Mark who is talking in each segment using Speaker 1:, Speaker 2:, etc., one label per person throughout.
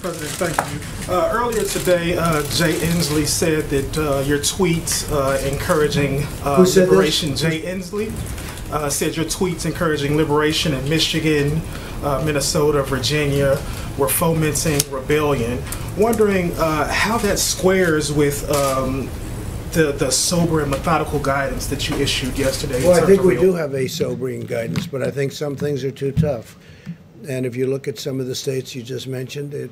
Speaker 1: President, thank you. Earlier today, Jay Inslee said that your tweets encouraging liberation. Jay Inslee said your tweets encouraging liberation in Michigan, Minnesota, Virginia were fomenting rebellion. Wondering how that squares with the sober and methodical guidance that you issued yesterday.
Speaker 2: Well, I think we do have a sobering guidance, but I think some things are too tough. And if you look at some of the states you just mentioned,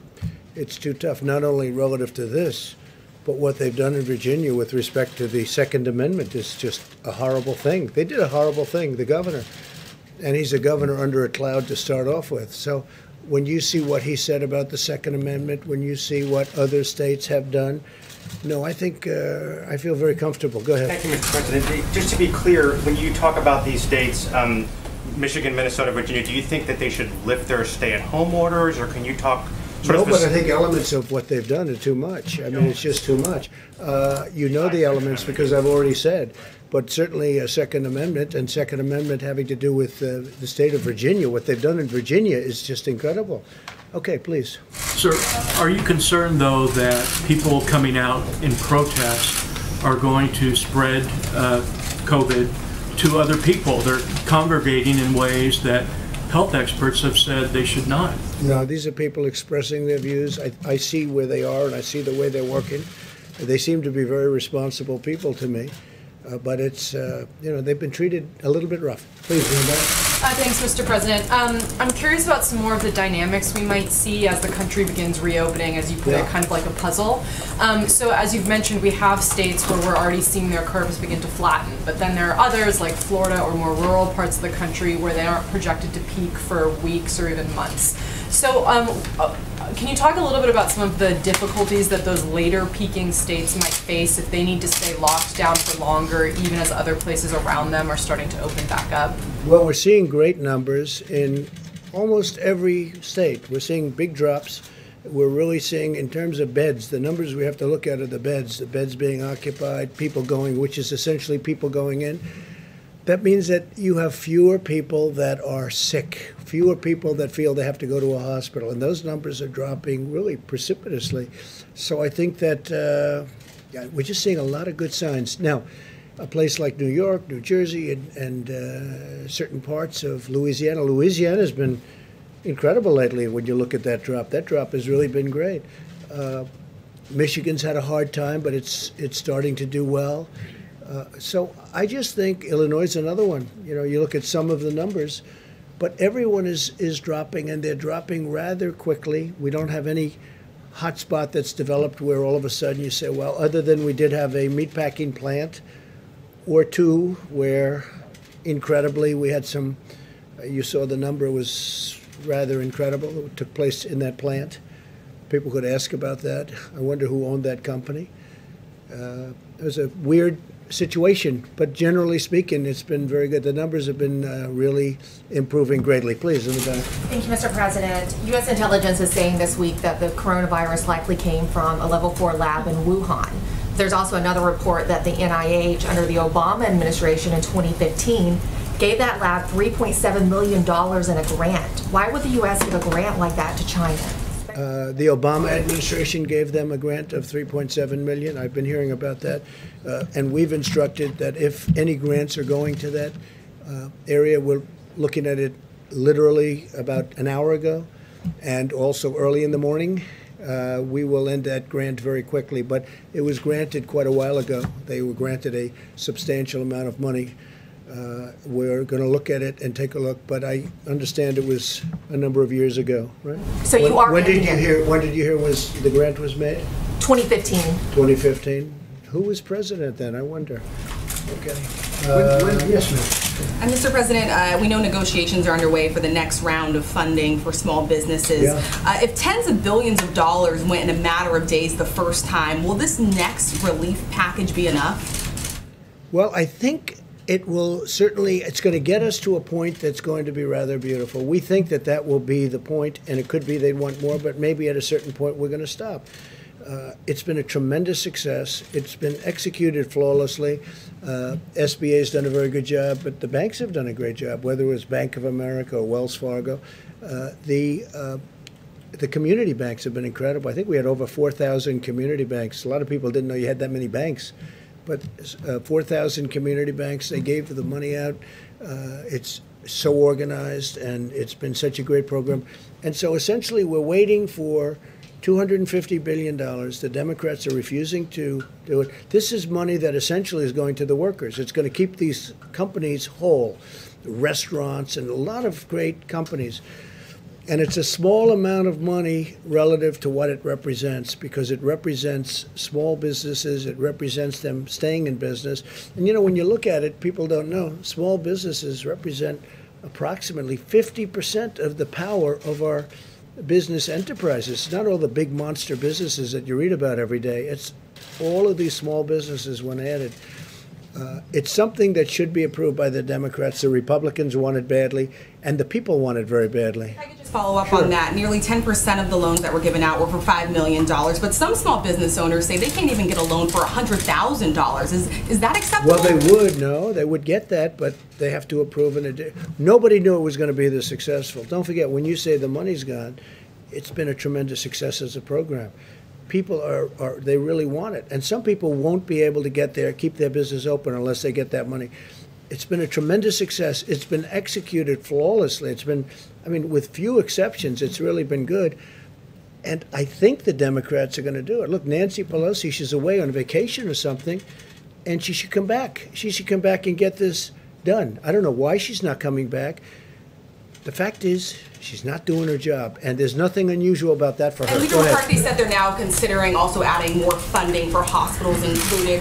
Speaker 2: it's too tough, not only relative to this, but what they've done in Virginia with respect to the Second Amendment is just a horrible thing. They did a horrible thing, the governor. And he's a governor under a cloud to start off with. So when you see what he said about the Second Amendment, when you see what other states have done, no, I think I feel very comfortable. Go ahead.
Speaker 3: Thank you, Mr. President. Just to be clear, when you talk about these states, Michigan, Minnesota, Virginia, do you think that they should lift their stay-at-home orders, or can you talk?
Speaker 2: No, but I think elements of what they've done are too much. I mean, it's just too much. You know the elements because I've already said, but certainly a Second Amendment and Second Amendment having to do with the state of Virginia. What they've done in Virginia is just incredible. Okay, please.
Speaker 4: Sir, are you concerned, though, that people coming out in protest are going to spread COVID to other people? They're congregating in ways that health experts have said they should not.
Speaker 2: No, these are people expressing their views. I see where they are and I see the way they're working. They seem to be very responsible people to me. But it's, they've been treated a little bit rough. Please, Linda.
Speaker 5: Thanks, Mr. President. I'm curious about some more of the dynamics we might see as the country begins reopening, as you put it, kind of like a puzzle. So as you've mentioned, we have states where we're already seeing their curves begin to flatten, but then there are others like Florida or more rural parts of the country where they aren't projected to peak for weeks or even months. So can you talk a little bit about some of the difficulties that those later peaking states might face if they need to stay locked down for longer, even as other places around them are starting to open back up?
Speaker 2: Well, we're seeing great numbers in almost every state. We're seeing big drops. We're really seeing, in terms of beds, the numbers we have to look at are the beds being occupied, people going, which is essentially people going in. That means that you have fewer people that are sick, fewer people that feel they have to go to a hospital, and those numbers are dropping really precipitously. So I think that we're just seeing a lot of good signs. Now, a place like New York, New Jersey, and certain parts of Louisiana. Louisiana has been incredible lately when you look at that drop. That drop has really been great. Michigan's had a hard time, but it's starting to do well. So I just think Illinois is another one. You know, you look at some of the numbers, but everyone is dropping, and they're dropping rather quickly. We don't have any hot spot that's developed where all of a sudden you say, well, other than we did have a meatpacking plant or two where, incredibly, we had some, you saw the number was rather incredible that took place in that plant. People could ask about that. I wonder who owned that company. It was a weird situation, but generally speaking, it's been very good. The numbers have been really improving greatly. Please, in the back.
Speaker 6: Thank you, Mr. President. U.S. intelligence is saying this week that the coronavirus likely came from a level 4 lab in Wuhan. There's also another report that the NIH, under the Obama administration in 2015, gave that lab $3.7 million in a grant. Why would the U.S. give a grant like that to China?
Speaker 2: The Obama administration gave them a grant of $3.7 million. I've been hearing about that. And we've instructed that if any grants are going to that area, we're looking at it literally about an hour ago, and also early in the morning. We will end that grant very quickly. But it was granted quite a while ago. They were granted a substantial amount of money. We're going to look at it and take a look, but I understand it was a number of years ago, right?
Speaker 6: So you are.
Speaker 2: When did you hear? When did you hear was the grant was made?
Speaker 6: 2015.
Speaker 2: 2015. Who was president then? I wonder. Okay. Yes, ma'am.
Speaker 7: Mr. President, we know negotiations are underway for the next round of funding for small businesses.
Speaker 2: Yeah.
Speaker 7: If tens of billions of dollars went in a matter of days the first time, will this next relief package be enough?
Speaker 2: Well, I think it will certainly, it's going to get us to a point that's going to be rather beautiful. We think that that will be the point, and it could be they'd want more, but maybe at a certain point we're going to stop. It's been a tremendous success. It's been executed flawlessly. SBA has done a very good job, but the banks have done a great job, whether it was Bank of America or Wells Fargo. The the community banks have been incredible. I think we had over 4,000 community banks. A lot of people didn't know you had that many banks. But 4,000 community banks, they gave the money out. It's so organized, and it's been such a great program. And so essentially we're waiting for $250 billion. The Democrats are refusing to do it. This is money that essentially is going to the workers. It's going to keep these companies whole, restaurants and a lot of great companies. And it's a small amount of money relative to what it represents, because it represents small businesses, it represents them staying in business. And you know, when you look at it, people don't know, small businesses represent approximately 50% of the power of our business enterprises. It's not all the big monster businesses that you read about every day. It's all of these small businesses when added. It's something that should be approved by the Democrats. The Republicans want it badly, and the people want it very badly.
Speaker 7: If I could just follow up on that. Nearly 10% of the loans that were given out were for $5 million, but some small business owners say they can't even get a loan for $100,000. Is that acceptable?
Speaker 2: Well, they would get that, but they have to approve it. Nobody knew it was going to be this successful. Don't forget, when you say the money's gone, it's been a tremendous success as a program. People they really want it. And some people won't be able to get there, keep their business open unless they get that money. It's been a tremendous success. It's been executed flawlessly. It's been, I mean, with few exceptions, it's really been good. And I think the Democrats are going to do it. Look, Nancy Pelosi, she's away on vacation or something, and she should come back. She should come back and get this done. I don't know why she's not coming back. The fact is, she's not doing her job, and there's nothing unusual about that for her.
Speaker 7: And Leader McCarthy said they're now considering also adding more funding for hospitals included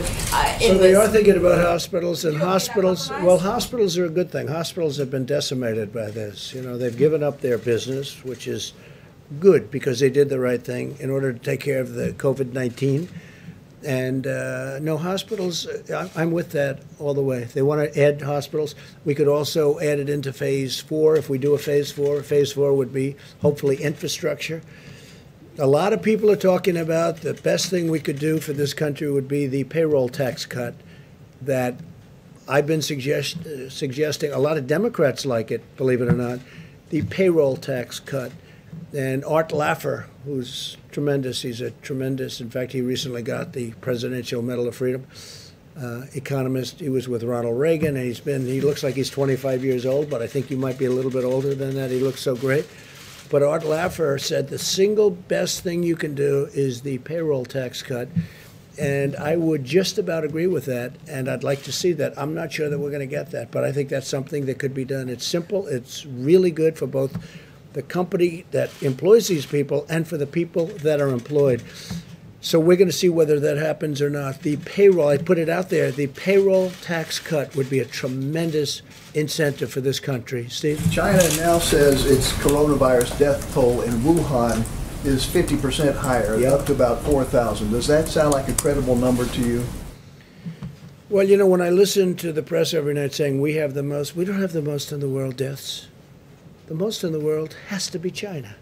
Speaker 2: So they are thinking about hospitals, and hospitals, well, hospitals are a good thing. Hospitals have been decimated by this. You know, they've given up their business, which is good because they did the right thing in order to take care of the COVID-19. And no, hospitals, I'm with that all the way. If they want to add hospitals, we could also add it into phase 4. If we do a phase 4, phase 4 would be hopefully infrastructure. A lot of people are talking about the best thing we could do for this country would be the payroll tax cut that I've been suggesting. A lot of Democrats like it, believe it or not, the payroll tax cut. And Art Laffer, who's tremendous, he's a tremendous, in fact, he recently got the Presidential Medal of Freedom, economist. He was with Ronald Reagan, and he looks like he's 25 years old, but I think you might be a little bit older than that. He looks so great. But Art Laffer said the single best thing you can do is the payroll tax cut. And I would just about agree with that, and I'd like to see that. I'm not sure that we're going to get that, but I think that's something that could be done. It's simple. It's really good for both the company that employs these people and for the people that are employed. So we're going to see whether that happens or not. The payroll, I put it out there, the payroll tax cut would be a tremendous incentive for this country. Steve?
Speaker 8: China now says its coronavirus death toll in Wuhan is 50% higher, up to about 4,000. Does that sound like a credible number to you?
Speaker 2: Well, you know, when I listen to the press every night saying we have the most, we don't have the most in the world deaths. The most in the world has to be China.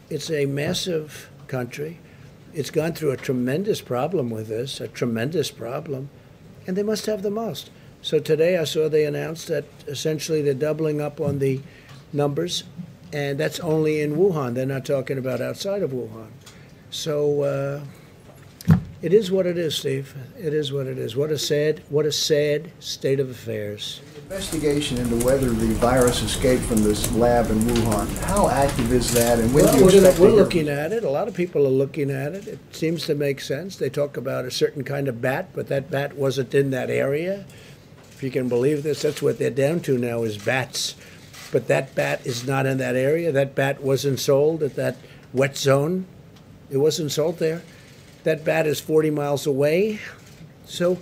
Speaker 2: It's a massive country. It's gone through a tremendous problem with this, a tremendous problem, and they must have the most. So today I saw they announced that essentially they're doubling up on the numbers, and that's only in Wuhan. They're not talking about outside of Wuhan. So it is what it is, Steve. It is what it is. What a sad state of affairs.
Speaker 8: Investigation into whether the virus escaped from this lab in Wuhan. How active is that, and when do you expect
Speaker 2: we're looking at it. A lot of people are looking at it. It seems to make sense. They talk about a certain kind of bat, but that bat wasn't in that area. If you can believe this, that's what they're down to now is bats. But that bat is not in that area. That bat wasn't sold at that wet zone. It wasn't sold there. That bat is 40 miles away. So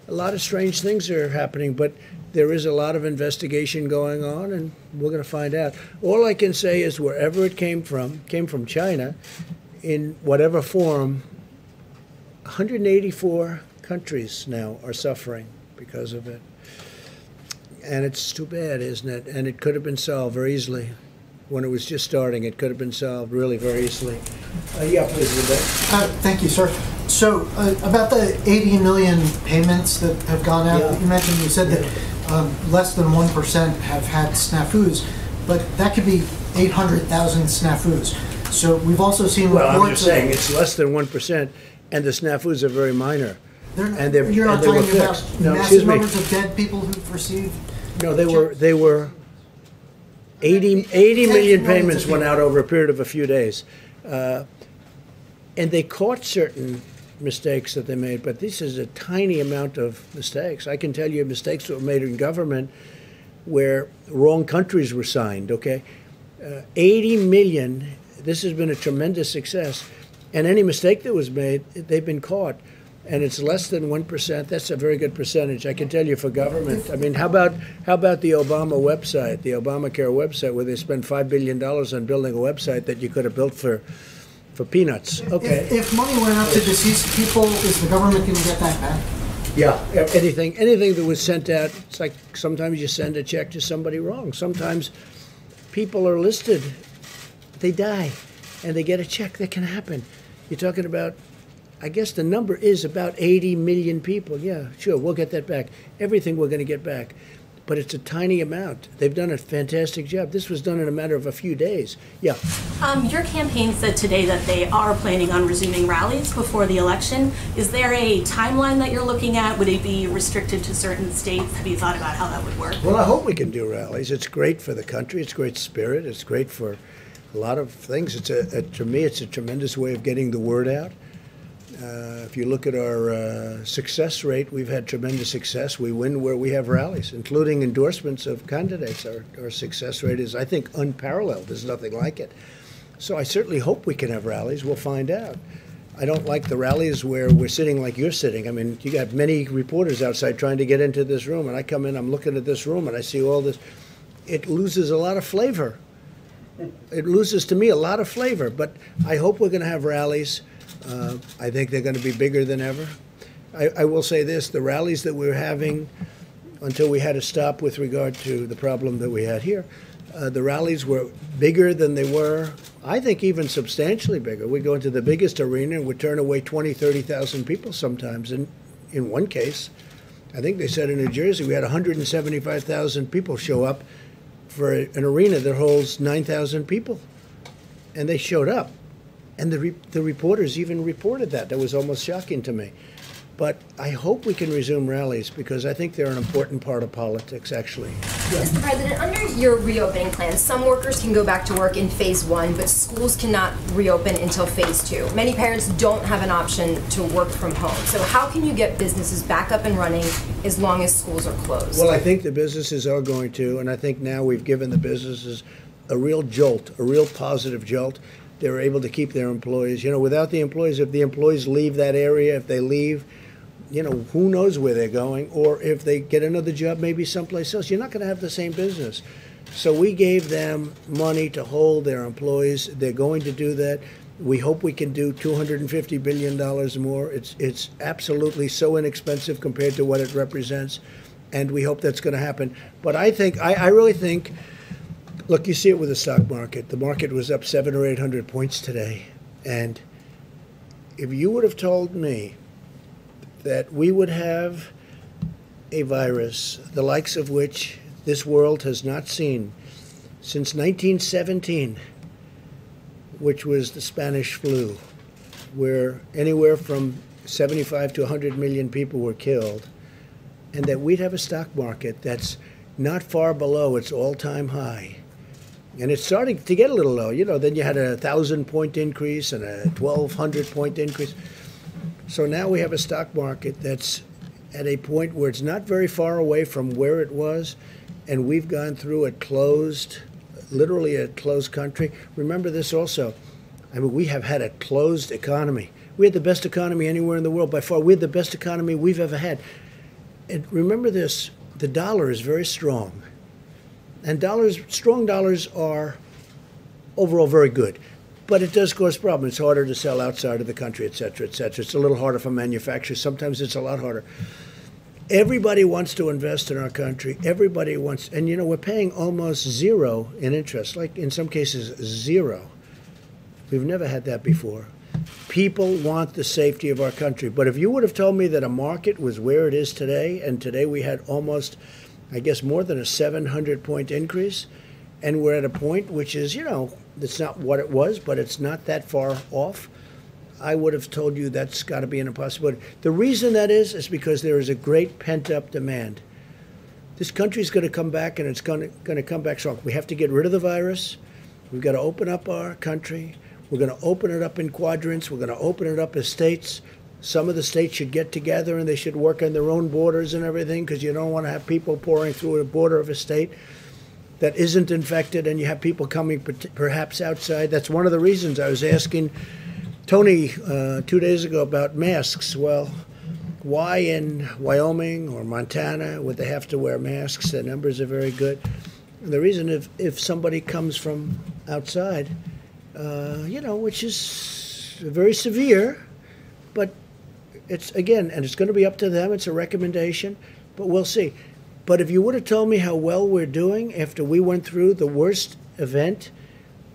Speaker 2: a lot of strange things are happening, but there is a lot of investigation going on, and we're going to find out. All I can say is wherever it came from China, in whatever form, 184 countries now are suffering because of it. And it's too bad, isn't it? And it could have been solved very easily. When it was just starting, it could have been solved really very easily. Yeah, please, Vivek.
Speaker 9: Thank you, sir. So about the 80 million payments that have gone out that you mentioned, you said that less than 1% have had snafus, but that could be 800,000 snafus. So we've also seen
Speaker 2: Well, I'm
Speaker 9: reports
Speaker 2: just saying, it's less than 1%, and the snafus are very minor.
Speaker 9: you're not
Speaker 2: and they were
Speaker 9: talking about
Speaker 2: fixed. No,
Speaker 9: massive
Speaker 2: excuse me.
Speaker 9: numbers of dead people who've received.
Speaker 2: No, they were 80 million payments went out over a period of a few days. And they caught certain mistakes that they made, but this is a tiny amount of mistakes. I can tell you mistakes that were made in government where wrong countries were signed, okay? 80 million, this has been a tremendous success. And any mistake that was made, they've been caught. And it's less than 1%. That's a very good percentage, I can tell you, for government. I mean, how about the Obama website, the Obamacare website, where they spent $5 billion on building a website that you could have built for peanuts? Okay.
Speaker 9: If money went out to deceased people, is the government going to get that back?
Speaker 2: Yeah, anything that was sent out, it's like sometimes you send a check to somebody wrong. Sometimes people are listed, they die, and they get a check. That can happen. You're talking about, I guess the number is about 80 million people. Yeah, sure, we'll get that back. Everything we're going to get back. But it's a tiny amount. They've done a fantastic job. This was done in a matter of a few days. Yeah.
Speaker 10: Your campaign said today that they are planning on resuming rallies before the election. Is there a timeline that you're looking at? Would it be restricted to certain states? Have you thought about how that would work?
Speaker 2: Well, I hope we can do rallies. It's great for the country. It's great spirit. It's great for a lot of things. To me, it's a tremendous way of getting the word out. If you look at our success rate, we've had tremendous success. We win where we have rallies, including endorsements of candidates. Our success rate is, I think, unparalleled. There's nothing like it. So I certainly hope we can have rallies. We'll find out. I don't like the rallies where we're sitting like you're sitting. I mean, you got many reporters outside trying to get into this room, and I come in, I'm looking at this room, and I see all this. It loses a lot of flavor. It loses, to me, a lot of flavor. But I hope we're going to have rallies. I think they're going to be bigger than ever. I will say this, the rallies that we were having until we had to stop with regard to the problem that we had here, the rallies were bigger than they were, I think even substantially bigger. We'd go into the biggest arena and would turn away 20, 30,000 people sometimes. And in one case, I think they said in New Jersey, we had 175,000 people show up for an arena that holds 9,000 people. And they showed up. And the reporters even reported that. That was almost shocking to me. But I hope we can resume rallies because I think they're an important part of politics, actually.
Speaker 11: Mr. President, under your reopening plan, some workers can go back to work in phase 1, but schools cannot reopen until phase 2. Many parents don't have an option to work from home. So how can you get businesses back up and running as long as schools are closed?
Speaker 2: Well, I think the businesses are going to, and I think now we've given the businesses a real jolt, a real positive jolt. They're able to keep their employees. You know, without the employees, if the employees leave that area, if they leave, you know, who knows where they're going, or if they get another job maybe someplace else, you're not going to have the same business. So we gave them money to hold their employees. They're going to do that. We hope we can do $250 billion more. It's absolutely so inexpensive compared to what it represents, and we hope that's going to happen. But I think, I really think, look, you see it with the stock market. The market was up 700 or 800 points today. And if you would have told me that we would have a virus, the likes of which this world has not seen since 1917, which was the Spanish flu, where anywhere from 75 to 100 million people were killed, and that we'd have a stock market that's not far below its all-time high. And it's starting to get a little low. You know, then you had a 1,000-point increase and a 1,200-point increase. So now we have a stock market that's at a point where it's not very far away from where it was, and we've gone through a closed, literally a closed country. Remember this also. I mean, we have had a closed economy. We had the best economy anywhere in the world by far. We had the best economy we've ever had. And remember this, the dollar is very strong. And strong dollars are overall very good. But it does cause problems. It's harder to sell outside of the country, et cetera, et cetera. It's a little harder for manufacturers. Sometimes it's a lot harder. Everybody wants to invest in our country. Everybody wants, and you know, we're paying almost zero in interest, like in some cases zero. We've never had that before. People want the safety of our country. But if you would have told me that a market was where it is today, and today we had almost, I guess, more than a 700-point increase, and we're at a point which is, it's not what it was, but it's not that far off. I would have told you that's got to be an impossibility. The reason that is because there is a great pent-up demand. This country's going to come back, and it's going to come back strong. We have to get rid of the virus. We've got to open up our country. We're going to open it up in quadrants. We're going to open it up as states. Some of the states should get together, and they should work on their own borders and everything, because you don't want to have people pouring through a border of a state that isn't infected, and you have people coming perhaps outside. That's one of the reasons I was asking Tony 2 days ago about masks. Well, why in Wyoming or Montana would they have to wear masks? The numbers are very good. And the reason, if somebody comes from outside, which is very severe, but it's, again, and it's going to be up to them. It's a recommendation, but we'll see. But if you would have told me how well we're doing after we went through the worst event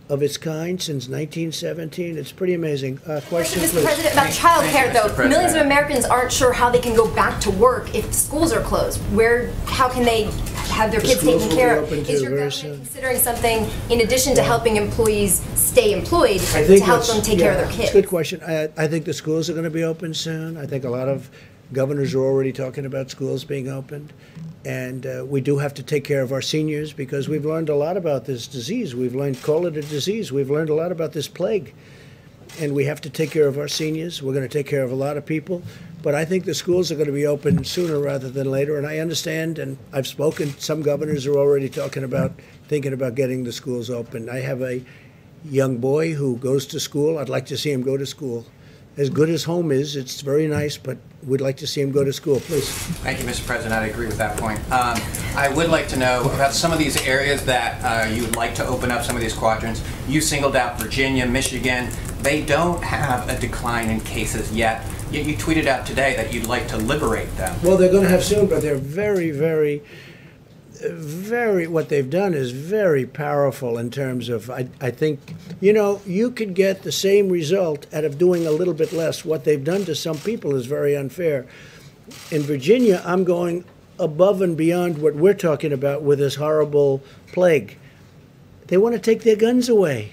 Speaker 2: of its kind since 1917, it's pretty amazing. Question,
Speaker 11: Mr.
Speaker 2: please.
Speaker 11: President, about child care, though, millions of Americans aren't sure how they can go back to work if schools are closed. How can they have their kids taken care of? Is your government considering something in addition to helping employees stay employed to help them take care of their kids?
Speaker 2: It's a good question. I think the schools are going to be open soon. I think a lot of governors are already talking about schools being opened. And we do have to take care of our seniors, because we've learned a lot about this disease. We've learned, call it a disease. We've learned a lot about this plague. And we have to take care of our seniors. We're going to take care of a lot of people. But I think the schools are going to be open sooner rather than later. And I understand, and I've spoken, some governors are already thinking about getting the schools open. I have a young boy who goes to school. I'd like to see him go to school. As good as home is, it's very nice, but we'd like to see him go to school. Please.
Speaker 12: Thank you, Mr. President. I agree with that point. I would like to know about some of these areas that you would like to open up, some of these quadrants. You singled out Virginia, Michigan. They don't have a decline in cases yet. Yet you tweeted out today that you'd like to liberate them.
Speaker 2: Well, they're going to have soon, but they're very, what they've done is very powerful in terms of, I think, you could get the same result out of doing a little bit less. What they've done to some people is very unfair. In Virginia, I'm going above and beyond what we're talking about with this horrible plague. They want to take their guns away,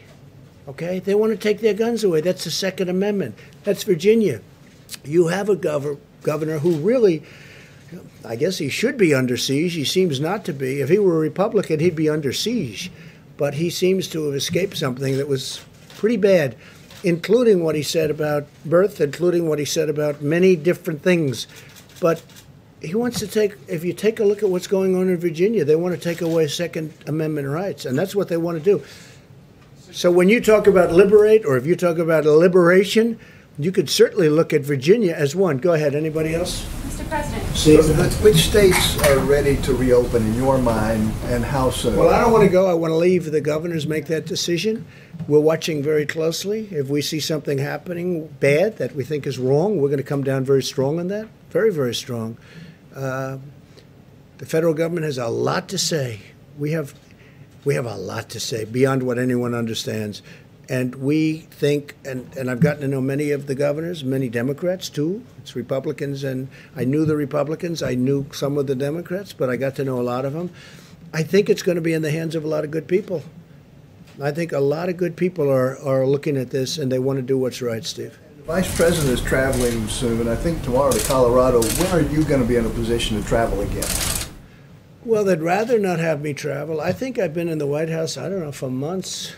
Speaker 2: okay? They want to take their guns away. That's the Second Amendment. That's Virginia. You have a governor who really, I guess he should be under siege. He seems not to be. If he were a Republican, he'd be under siege. But he seems to have escaped something that was pretty bad, including what he said about birth, including what he said about many different things. But he wants to if you take a look at what's going on in Virginia, they want to take away Second Amendment rights, and that's what they want to do. So when you talk about liberate, or if you talk about liberation, you could certainly look at Virginia as one. Go ahead. Anybody else?
Speaker 11: Mr. President.
Speaker 8: Which states are ready to reopen in your mind, and how soon?
Speaker 2: Well, I don't want to go. I want to leave the governors make that decision. We're watching very closely. If we see something happening bad that we think is wrong, we're going to come down very strong on that. Very, very strong. The federal government has a lot to say. We have a lot to say beyond what anyone understands. And we think, and I've gotten to know many of the governors, many Democrats too. It's Republicans, and I knew the Republicans. I knew some of the Democrats, but I got to know a lot of them. I think it's going to be in the hands of a lot of good people. I think a lot of good people are looking at this, and they want to do what's right, Steve.
Speaker 8: The Vice President is traveling soon, I think tomorrow, to Colorado. When are you going to be in a position to travel again?
Speaker 2: Well, they'd rather not have me travel. I think I've been in the White House, I don't know, for months.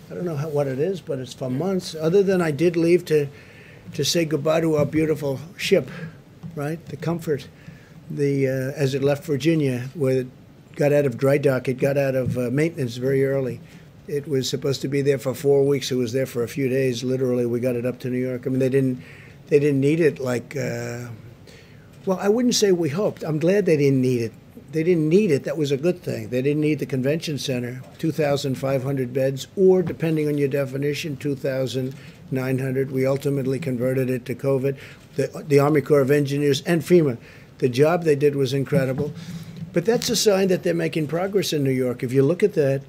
Speaker 2: I don't know what it is, but it's for months. Other than I did leave to say goodbye to our beautiful ship, right? The Comfort, as it left Virginia, where it got out of dry dock. It got out of maintenance very early. It was supposed to be there for 4 weeks. It was there for a few days. Literally, we got it up to New York. I mean, they didn't need it like. Well, I wouldn't say we hoped. I'm glad they didn't need it. They didn't need it. That was a good thing. They didn't need the convention center, 2,500 beds, or depending on your definition, 2,900. We ultimately converted it to COVID. The Army Corps of Engineers and FEMA, the job they did was incredible. But that's a sign that they're making progress in New York. If you look at that,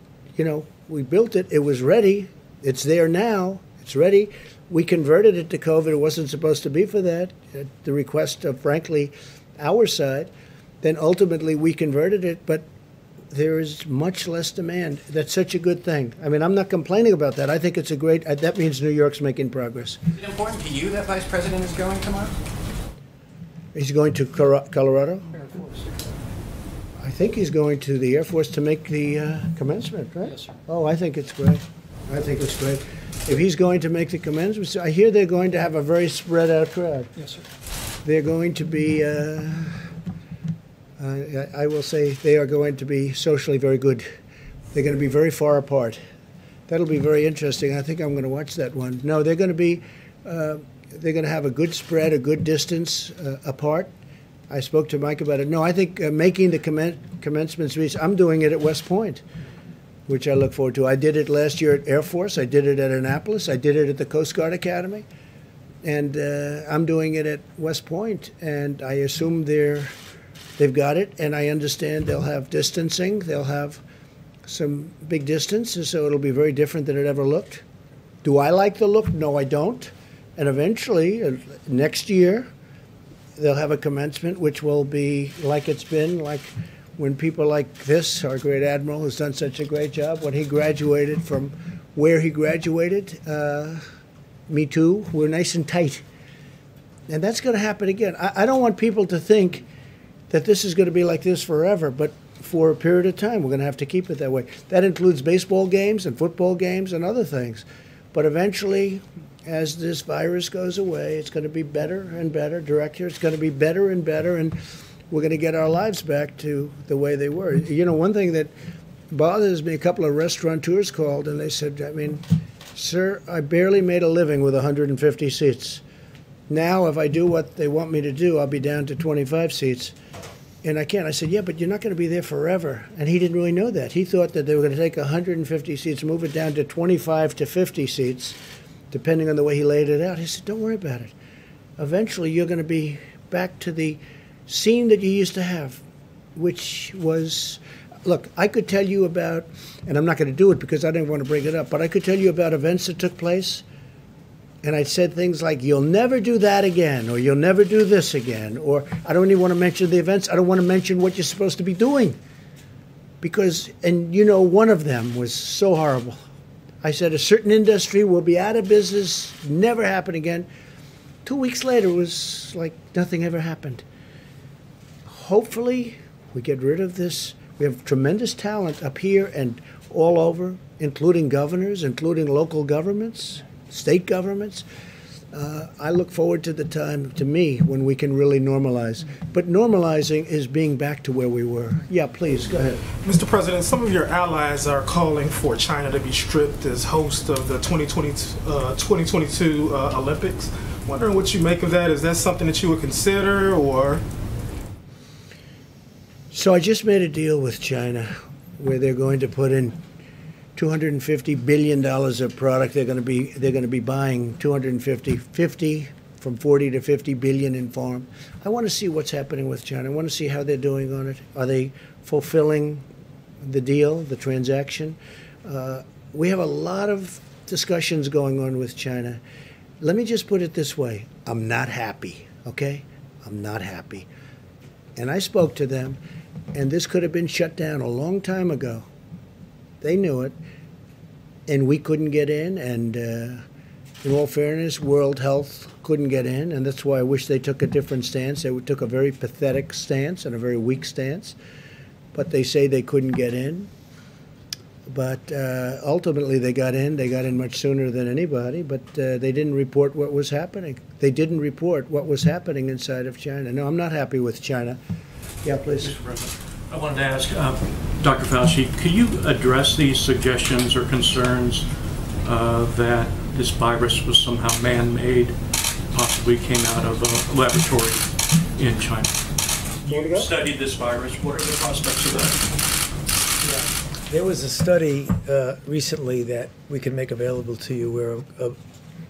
Speaker 2: we built it. It was ready. It's there now. It's ready. We converted it to COVID. It wasn't supposed to be for that, at the request of, frankly, our side. Then ultimately we converted it, but there is much less demand. That's such a good thing. I mean, I'm not complaining about that. I think it's a great, that means New York's making progress.
Speaker 12: Is it important to you that Vice President is going tomorrow?
Speaker 2: He's going to Colorado? I think he's going to the Air Force to make the commencement, right?
Speaker 13: Yes, sir.
Speaker 2: Oh, I think it's great. I think it's great. If he's going to make the commencement, I hear they're going to have a very spread out crowd.
Speaker 13: Yes, sir.
Speaker 2: They're going to be, I will say, they are going to be socially very good. They're going to be very far apart. That'll be very interesting. I think I'm going to watch that one. No, they're going to be, they're going to have a good spread, a good distance apart. I spoke to Mike about it. No, I think making the commencement speech, I'm doing it at West Point, which I look forward to. I did it last year at Air Force. I did it at Annapolis. I did it at the Coast Guard Academy. And I'm doing it at West Point. And I assume they've got it. And I understand they'll have distancing. They'll have some big distances, so it'll be very different than it ever looked. Do I like the look? No, I don't. And eventually, next year, they'll have a commencement which will be like it's been, like when people like this, our great admiral who's done such a great job, when he graduated from where he graduated, me too, we're nice and tight. And that's going to happen again. I don't want people to think that this is going to be like this forever, but for a period of time, we're going to have to keep it that way. That includes baseball games and football games and other things. But eventually, as this virus goes away, it's going to be better and better. Director, it's going to be better and better, and we're going to get our lives back to the way they were. You know, one thing that bothers me, a couple of restaurateurs called, and they said, I mean, sir, I barely made a living with 150 seats. Now, if I do what they want me to do, I'll be down to 25 seats. And I can't. I said, yeah, but you're not going to be there forever. And he didn't really know that. He thought that they were going to take 150 seats, move it down to 25 to 50 seats, depending on the way he laid it out. He said, don't worry about it. Eventually, you're going to be back to the scene that you used to have, which was, look, I could tell you about, and I'm not going to do it because I didn't want to bring it up, but I could tell you about events that took place. And I said things like, you'll never do that again, or you'll never do this again, or I don't even want to mention the events. I don't want to mention what you're supposed to be doing. Because, and you know, one of them was so horrible. I said a certain industry will be out of business, never happen again. 2 weeks later, it was like nothing ever happened. Hopefully, we get rid of this. We have tremendous talent up here and all over, including governors, including local governments, state governments. I look forward to the time, to me, when we can really normalize. But normalizing is being back to where we were. Yeah, please, go ahead.
Speaker 1: Mr. President, some of your allies are calling for China to be stripped as host of the 2022 Olympics. Wondering what you make of that. Is that something that you would consider, or?
Speaker 2: So I just made a deal with China where they're going to put in $250 billion of product. They're going to be buying 50 from 40 to 50 billion in farm. I want to see what's happening with China. I want to see how they're doing on it. Are they fulfilling the deal, the transaction? We have a lot of discussions going on with China. Let me just put it this way. I'm not happy, okay? I'm not happy. And I spoke to them, and this could have been shut down a long time ago. They knew it, and we couldn't get in, and in all fairness, World Health couldn't get in, and that's why I wish they took a different stance. They took a very pathetic stance and a very weak stance, but they say they couldn't get in. But ultimately, they got in much sooner than anybody, but they didn't report what was happening. They didn't report what was happening inside of China. No, I'm not happy with China. Yeah, please.
Speaker 4: Mr. President, I wanted to ask Dr. Fauci, could you address these suggestions or concerns that this virus was somehow man-made, possibly came out of a laboratory in China? You studied this virus. What are the prospects of that?
Speaker 13: Yeah. There was a study recently that we can make available to you where a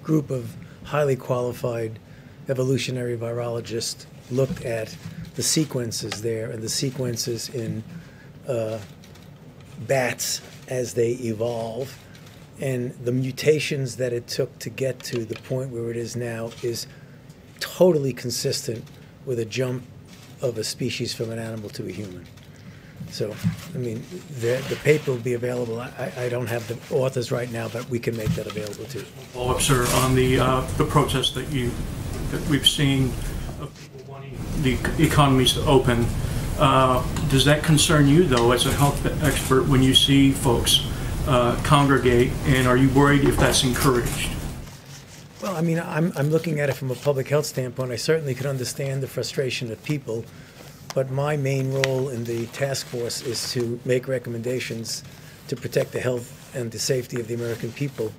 Speaker 13: group of highly qualified evolutionary virologists looked at the sequences there and the sequences in bats as they evolve, and the mutations that it took to get to the point where it is now is totally consistent with a jump of a species from an animal to a human. So, I mean, the paper will be available. I don't have the authors right now, but we can make that available too.
Speaker 4: Follow up, sir, on the protests that we've seen of people wanting the economies to open. Does that concern you, though, as a health expert, when you see folks congregate, and are you worried if that's encouraged?
Speaker 13: Well, I mean, I'm looking at it from a public health standpoint. I certainly can understand the frustration of people, but my main role in the task force is to make recommendations to protect the health and the safety of the American people.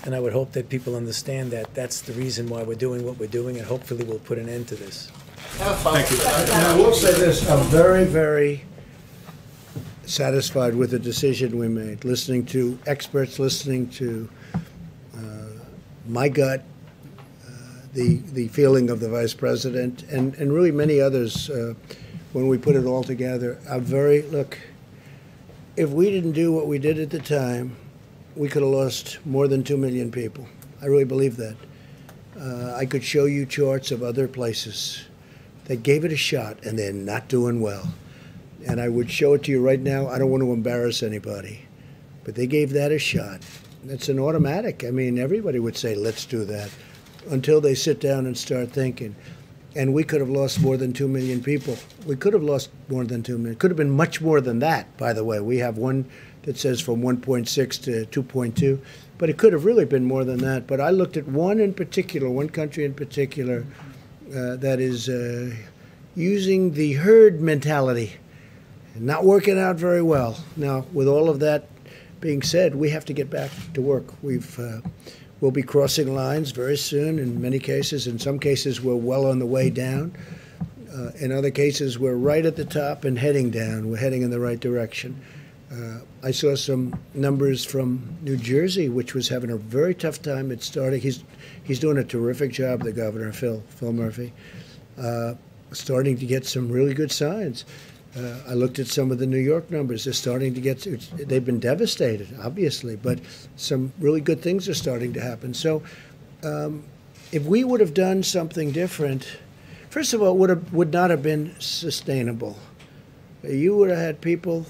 Speaker 13: And I would hope that people understand that that's the reason why we're doing what we're doing, and hopefully we'll put an end to this.
Speaker 4: Thank you.
Speaker 2: And I will say this, I'm very, very satisfied with the decision we made, listening to experts, listening to my gut, the feeling of the Vice President, and really many others when we put it all together. Look, if we didn't do what we did at the time, we could have lost more than 2 million people. I really believe that. I could show you charts of other places that gave it a shot and they're not doing well. And I would show it to you right now. I don't want to embarrass anybody, but they gave that a shot. It's an automatic. I mean, everybody would say, let's do that, until they sit down and start thinking. And we could have lost more than 2 million people. We could have lost more than 2 million. Could have been much more than that, by the way. We have one that says from 1.6 to 2.2, but it could have really been more than that. But I looked at one in particular, one country in particular, that is using the herd mentality, not working out very well. Now, with all of that being said, we have to get back to work. We'll be crossing lines very soon in many cases. In some cases, we're well on the way down. In other cases, we're right at the top and heading down. We're heading in the right direction. I saw some numbers from New Jersey, which was having a very tough time at starting. He's doing a terrific job, the governor, Phil Murphy, starting to get some really good signs. I looked at some of the New York numbers. They're starting to get, they've been devastated, obviously, but some really good things are starting to happen. So if we would have done something different, first of all, it would not have been sustainable. You would have had people,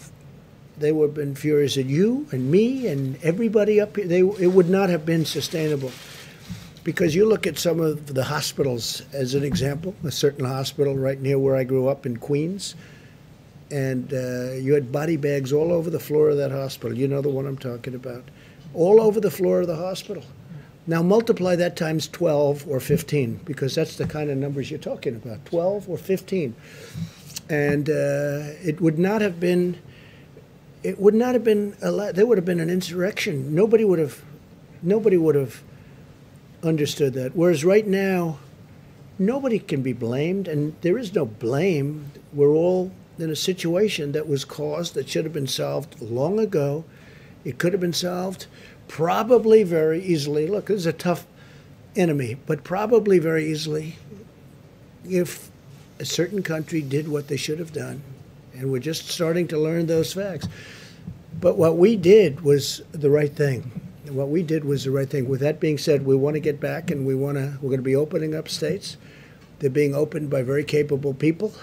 Speaker 2: they would have been furious at you and me and everybody up here. It would not have been sustainable. Because you look at some of the hospitals, as an example, a certain hospital right near where I grew up in Queens, and you had body bags all over the floor of that hospital. You know the one I'm talking about. All over the floor of the hospital. Now multiply that times 12 or 15, because that's the kind of numbers you're talking about, 12 or 15. And it would not have been, there would have been an insurrection. Nobody would have understood that. Whereas right now, nobody can be blamed, and there is no blame. We're all in a situation that was caused, that should have been solved long ago. It could have been solved probably very easily. Look, this is a tough enemy, but probably very easily if a certain country did what they should have done. And we're just starting to learn those facts. But what we did was the right thing. What we did was the right thing. With that being said, we want to get back, and we're going to be opening up states. They're being opened by very capable people.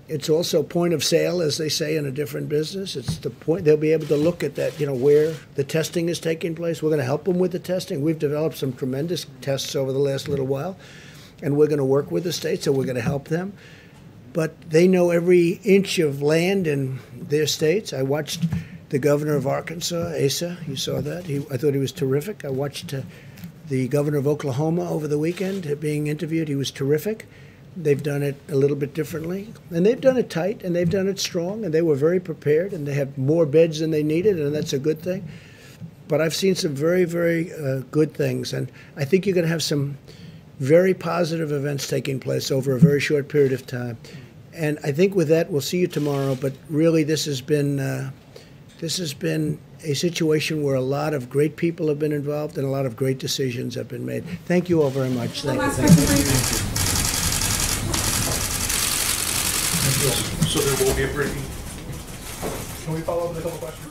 Speaker 2: It's also point of sale, as they say in a different business. It's the point, they'll be able to look at that, where the testing is taking place. We're going to help them with the testing. We've developed some tremendous tests over the last little while, and we're going to work with the states, so we're going to help them. But they know every inch of land in their states. I watched the governor of Arkansas, Asa, you saw that. I thought he was terrific. I watched the governor of Oklahoma over the weekend being interviewed. He was terrific. They've done it a little bit differently, and they've done it tight, and they've done it strong, and they were very prepared, and they have more beds than they needed, and that's a good thing. But I've seen some very, very good things, and I think you're going to have some very positive events taking place over a very short period of time. And I think with that, we'll see you tomorrow, but really this has been a situation where a lot of great people have been involved and a lot of great decisions have been made. Thank you all very much. Thank you.
Speaker 4: So there will be a briefing.
Speaker 1: Can we follow up with a couple questions?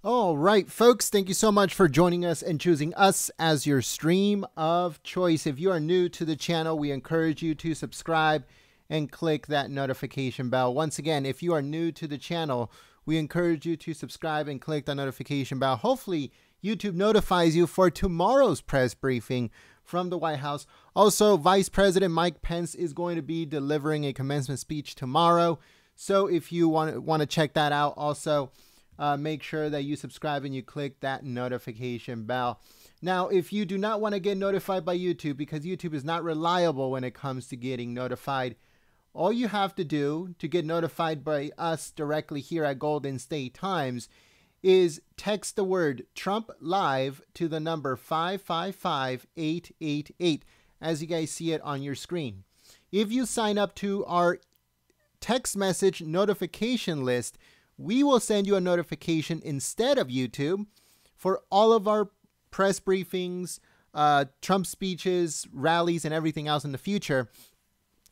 Speaker 14: All right, folks, thank you so much for joining us and choosing us as your stream of choice. If you are new to the channel, we encourage you to subscribe and click that notification bell. Once again, if you are new to the channel, we encourage you to subscribe and click the notification bell. Hopefully, YouTube notifies you for tomorrow's press briefing from the White House. Also, Vice President Mike Pence is going to be delivering a commencement speech tomorrow. So if you want to check that out, also make sure that you subscribe and you click that notification bell. Now, if you do not want to get notified by YouTube, because YouTube is not reliable when it comes to getting notified, all you have to do to get notified by us directly here at Golden State Times is text the word Trump Live to the number 555-888, as you guys see it on your screen. If you sign up to our text message notification list, we will send you a notification instead of YouTube for all of our press briefings, Trump speeches, rallies, and everything else in the future.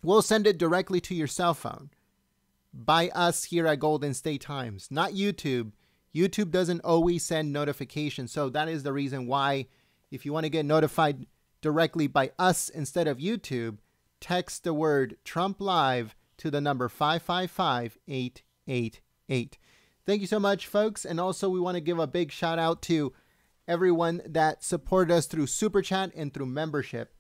Speaker 14: We'll send it directly to your cell phone by us here at Golden State Times, not YouTube. YouTube doesn't always send notifications. So that is the reason why, if you want to get notified directly by us instead of YouTube, text the word Trump Live to the number 555-888. Thank you so much, folks. And also, we want to give a big shout out to everyone that supported us through Super Chat and through membership.